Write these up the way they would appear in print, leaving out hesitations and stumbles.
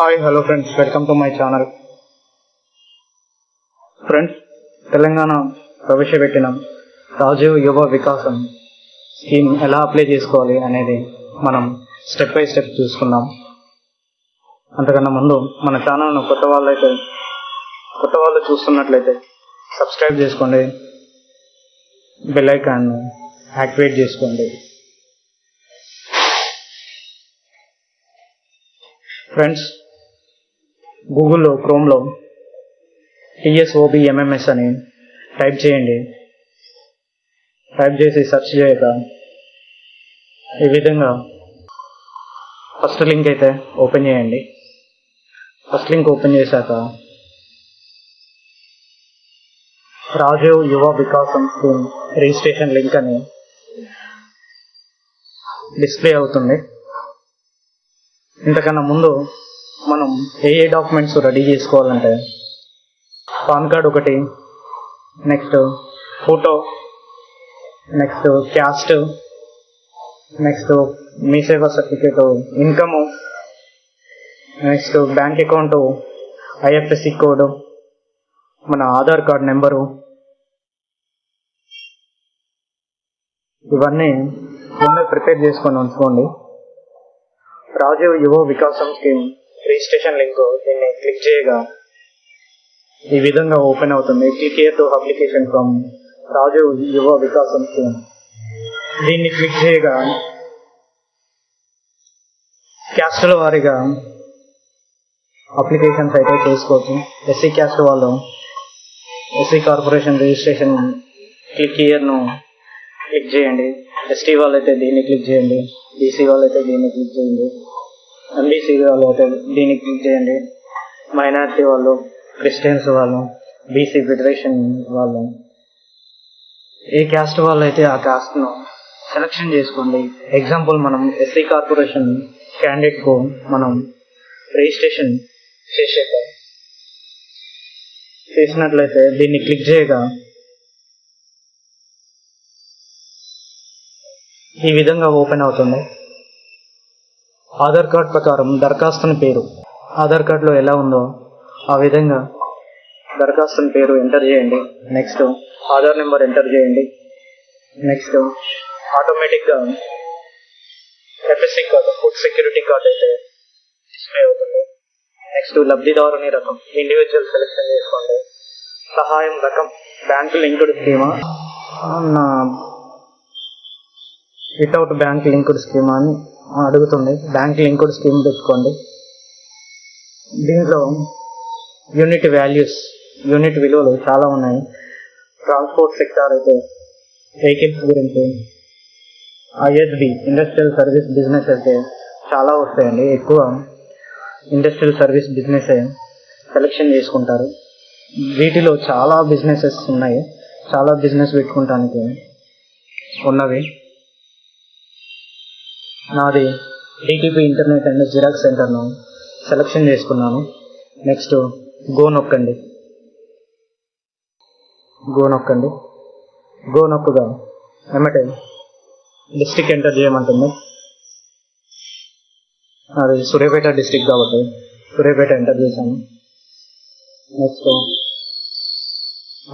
Hi hello friends, welcome to my channel. Friends, Telangana ప్రవేశపెట్టిన Rajiv Yuva Vikasam scheme ఎలా apply చేసుకోవాలి అనేది మనం స్టెప్ బై స్టెప్ చూసుకున్నాం. అంతకన్నా ముందు మన ఛానల్ను కొత్త వాళ్ళు చూస్తున్నట్లయితే సబ్స్క్రైబ్ చేసుకోండి, బెల్ ఐకాన్ను యాక్టివేట్ చేసుకోండి. ఫ్రెండ్స్, గూగుల్లో క్రోమ్లో TSOBMMS అని టైప్ చేయండి. టైప్ చేసి సెర్చ్ చేయక ఈ విధంగా ఫస్ట్ లింక్ అయితే ఓపెన్ చేయండి. ఫస్ట్ లింక్ ఓపెన్ చేశాక Rajiv Yuva Vikasam scheme registration link అని డిస్ప్లే అవుతుంది. ఇంతకన్నా ముందు మనం ఏ డాక్యుమెంట్స్ రెడీ చేసుకోవాలంటే పాన్ కార్డ్ ఒకటి, next photo, next caste, next Mee Seva certificate, income, next bank account, IFSC code, మన ఆధార్ కార్డ్ నెంబరు, ఇవన్నీ ముందే ప్రిపేర్ చేసుకొని ఉంచుకోండి. Rajiv Yuva Vikasam scheme registration link దీన్ని క్లిక్ చేయగా ఈ విధంగా ఓపెన్ అవుతుంది. Click here to application form Rajiv Yuva Vikasam scheme. దీన్ని క్లిక్ చేయగా క్యాస్ట్ల వారీగా అప్లికేషన్స్ అయితే చేసుకోవచ్చు. SC క్యాస్ట్ వాళ్ళు SC కార్పొరేషన్ రిజిస్ట్రేషన్ క్లిక్ హియర్ను క్లిక్ చేయండి. ST వాళ్ళైతే దీన్ని క్లిక్ చేయండి. BC వాళ్ళైతే దీన్ని క్లిక్ చేయండి. MBC వాళ్ళు అయితే దీన్ని క్లిక్ చేయండి. మైనారిటీ వాళ్ళు, క్రిస్టియన్స్ వాళ్ళు, BC ఫెడరేషన్ వాళ్ళు, ఏ క్యాస్ట్ వాళ్ళు అయితే ఆ క్యాస్ట్ను సెలెక్షన్ చేసుకోండి. ఎగ్జాంపుల్ మనం SC కార్పొరేషన్ క్యాండిడేట్కు మనం రిజిస్ట్రేషన్ చేసినట్లయితే దీన్ని క్లిక్ చేయగా ఈ విధంగా ఓపెన్ అవుతుంది. ఆధార్ కార్డ్ ప్రకారం దరఖాస్తుని పేరు ఆధార్ కార్డులో ఎలా ఉందో ఆ విధంగా దరఖాస్తుని పేరు ఎంటర్ చేయండి. నెక్స్ట్ ఆధార్ నెంబర్ ఎంటర్ చేయండి. నెక్స్ట్ ఆటోమేటిక్గా FSC card, food security card అయితే డిస్ప్లే అవుతుంది. నెక్స్ట్ లబ్ధిదారుని రకం ఇండివిజువల్ సెలెక్షన్ చేసుకోండి. సహాయం రకం bank linked schema, without bank linked scheme అని అడుగుతుంది. బ్యాంక్ లింక్డ్ స్కీమ్ పెట్టుకోండి. దీంట్లో యూనిట్ విలువలు చాలా ఉన్నాయి. ట్రాన్స్పోర్ట్ సెక్టార్ అయితే వెహికల్స్ గురించి, ISB ఇండస్ట్రియల్ సర్వీస్ బిజినెస్ అయితే చాలా వస్తాయండి. ఎక్కువ ఇండస్ట్రియల్ సర్వీస్ బిజినెస్ సెలెక్షన్ చేసుకుంటారు. వీటిలో చాలా బిజినెసెస్ ఉన్నాయి. చాలా బిజినెస్ పెట్టుకోవటానికి ఉన్నవి. నాది DTP ఇంటర్నెట్ అండ్ జిరాక్స్ సెంటర్ను సెలెక్షన్ చేసుకున్నాను. నెక్స్ట్ గో నొక్కండి. గో నొక్కగా ఏమంటే డిస్ట్రిక్ట్ ఎంటర్ చేయమంటుంది. అది సూర్యాపేట డిస్ట్రిక్ట్ కాబట్టి సూర్యాపేట ఎంటర్ చేశాను. నెక్స్ట్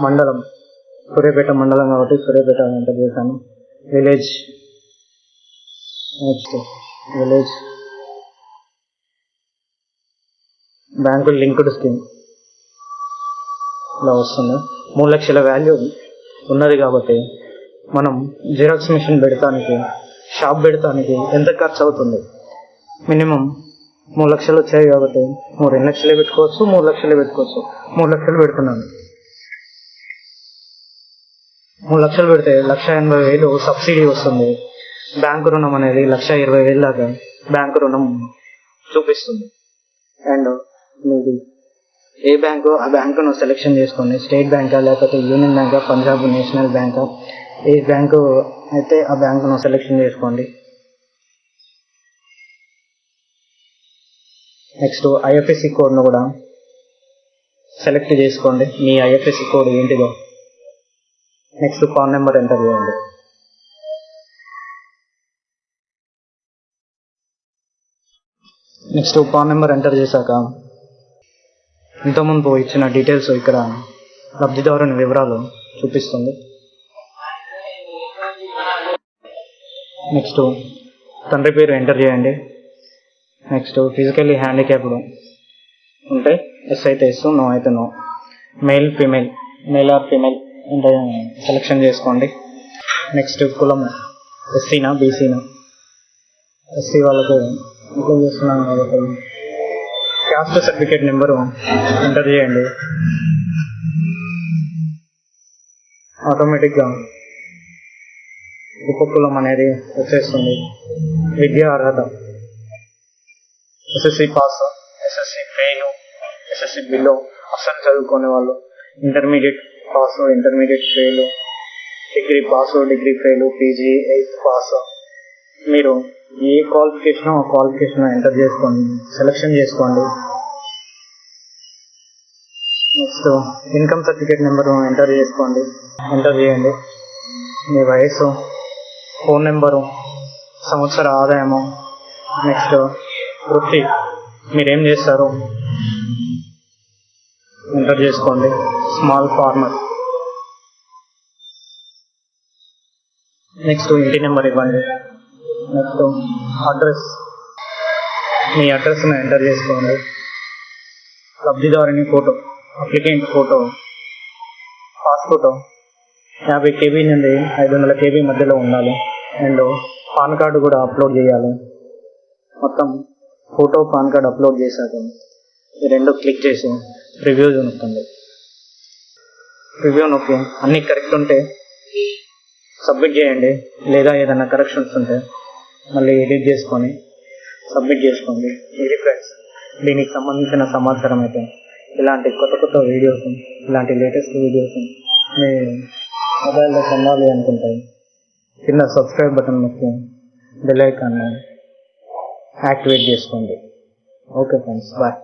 మండలం, సూర్యాపేట మండలం కాబట్టి సూర్యాపేట ఎంటర్ చేశాను. Village, next village bank linked scheme ఇలా వస్తుంది. 3 లక్షల వాల్యూ ఉన్నది కాబట్టి మనం జిరాక్స్ మిషన్ పెడతానికి, షాప్ పెడతానికి ఎంత ఖర్చు అవుతుంది? మినిమం 3 లక్షలు వచ్చాయి కాబట్టి 2 లక్షలే పెట్టుకోవచ్చు, 3 లక్షలే పెట్టుకోవచ్చు. 3 లక్షలు పెడుతున్నాను. 3 లక్షలు పెడితే 1,80,000 సబ్సిడీ వస్తుంది. బ్యాంకు రుణం అనేది 1,20,000 దాకా బ్యాంకు రుణం చూపిస్తుంది. అండ్ మీది ఏ బ్యాంకు ఆ బ్యాంకును సెలెక్షన్ చేసుకోండి. స్టేట్ బ్యాంకా, లేకపోతే యూనియన్ బ్యాంకా, పంజాబ్ నేషనల్ బ్యాంకా, ఏ బ్యాంకు అయితే ఆ బ్యాంకును సెలెక్షన్ చేసుకోండి. నెక్స్ట్ IFSC కోడ్ను కూడా సెలెక్ట్ చేసుకోండి. మీ IFSC కోడ్ ఏంటిదో. నెక్స్ట్ పాన్ నెంబర్ ఎంటర్ చేయండి. నెక్స్ట్ పాన్ నెంబర్ ఎంటర్ చేశాక ఇంతకుముందు ఇచ్చిన డీటెయిల్స్ ఇక్కడ లబ్ధిదారుని వివరాలు చూపిస్తుంది. నెక్స్ట్ తండ్రి పేరు ఎంటర్ చేయండి. నెక్స్ట్ ఫిజికల్లీ హ్యాండిక్యాప్డ్ ఉంటే ఎస్ అయితే ఎస్, నో అయితే no. Male female, male or female అంటే సెలెక్షన్ చేసుకోండి. నెక్స్ట్ కులము ఎస్సీనా బీసీనా. ఎస్సీ వాళ్ళకు అప్లై చేస్తున్నాను కాబట్టి క్యాస్ట్ సర్టిఫికేట్ నెంబరు ఎంటర్ చేయండి. ఆటోమేటిక్గా ఉపకులం అనేది వచ్చేస్తుంది. విద్యా అర్హత SSC pass, SSC fail, SSC below, అస్సలు చదువుకునే వాళ్ళు, intermediate pass, intermediate fail, degree pass, degree fail, PG 8th pass. మీరు ఏ క్వాలిఫికేషన్ ఆ క్వాలిఫికేషన్ ఎంటర్ చేసుకోండి, సెలెక్షన్ చేసుకోండి. Next income certificate number enter చేసుకోండి, ఎంటర్ చేయండి. మీ వయసు, ఫోన్ నెంబరు, సంవత్సర ఆదాయము, నెక్స్ట్ వృత్తి, మీరేం చేస్తారు ఎంటర్ చేసుకోండి. Small farmer. నెక్స్ట్ ఇంటి నెంబర్ ఇవ్వండి. నెక్స్ట్ అడ్రస్, మీ అడ్రస్ను ఎంటర్ చేసుకోండి. లబ్ధిదారుని photo, applicant photo, passport 50 KB నుండి 500 KB మధ్యలో ఉండాలి. అండ్ పాన్ కార్డు కూడా అప్లోడ్ చేయాలి. మొత్తం ఫోటో, పాన్ కార్డు అప్లోడ్ చేశాక ఈ రెండు క్లిక్ చేసి ప్రివ్యూ నొక్కండి. ప్రివ్యూ నొక్కి అన్నీ కరెక్ట్ ఉంటే సబ్మిట్ చేయండి. లేదా ఏదైనా కరెక్షన్స్ ఉంటే మళ్ళీ ఎడిట్ చేసుకొని సబ్మిట్ చేసుకోండి. ఇది ఫ్రెండ్స్, దీనికి సంబంధించిన సమాచారం అయితే ఇలాంటి కొత్త వీడియోస్, ఇలాంటి లేటెస్ట్ వీడియోస్ మీ మొబైల్లో పొందాలి అనుకుంటే కింద సబ్స్క్రైబ్ బటన్ నొక్కి బెల్ ఐకాన్ యాక్టివేట్ చేసుకోండి. Okay friends, bye.